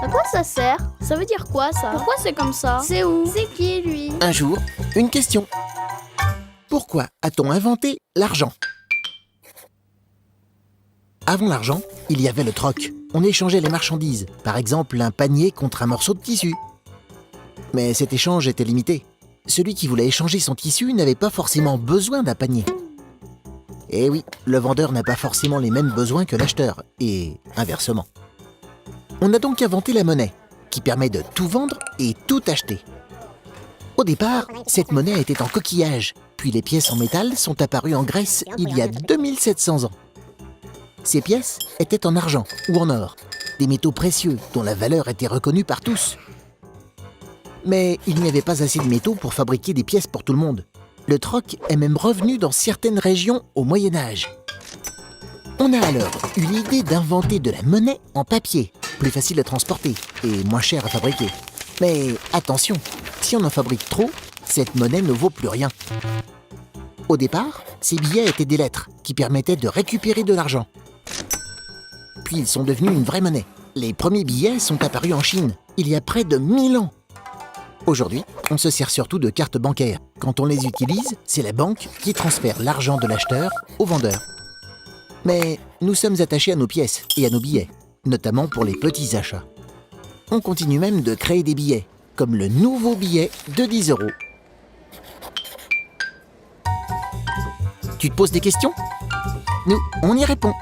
À quoi ça sert? Ça veut dire quoi ça? Pourquoi c'est comme ça? C'est où? C'est qui lui? Un jour, une question. Pourquoi a-t-on inventé l'argent? Avant l'argent, il y avait le troc. On échangeait les marchandises, par exemple un panier contre un morceau de tissu. Mais cet échange était limité. Celui qui voulait échanger son tissu n'avait pas forcément besoin d'un panier. Et oui, le vendeur n'a pas forcément les mêmes besoins que l'acheteur, et inversement. On a donc inventé la monnaie, qui permet de tout vendre et tout acheter. Au départ, cette monnaie était en coquillage, puis les pièces en métal sont apparues en Grèce il y a 2700 ans. Ces pièces étaient en argent ou en or, des métaux précieux dont la valeur était reconnue par tous. Mais il n'y avait pas assez de métaux pour fabriquer des pièces pour tout le monde. Le troc est même revenu dans certaines régions au Moyen-Âge. On a alors eu l'idée d'inventer de la monnaie en papier, plus facile à transporter et moins cher à fabriquer. Mais attention, si on en fabrique trop, cette monnaie ne vaut plus rien. Au départ, ces billets étaient des lettres qui permettaient de récupérer de l'argent. Puis ils sont devenus une vraie monnaie. Les premiers billets sont apparus en Chine, il y a près de 1000 ans. Aujourd'hui, on se sert surtout de cartes bancaires. Quand on les utilise, c'est la banque qui transfère l'argent de l'acheteur au vendeur. Mais nous sommes attachés à nos pièces et à nos billets, notamment pour les petits achats. On continue même de créer des billets, comme le nouveau billet de 10 €. Tu te poses des questions? Nous, on y répond.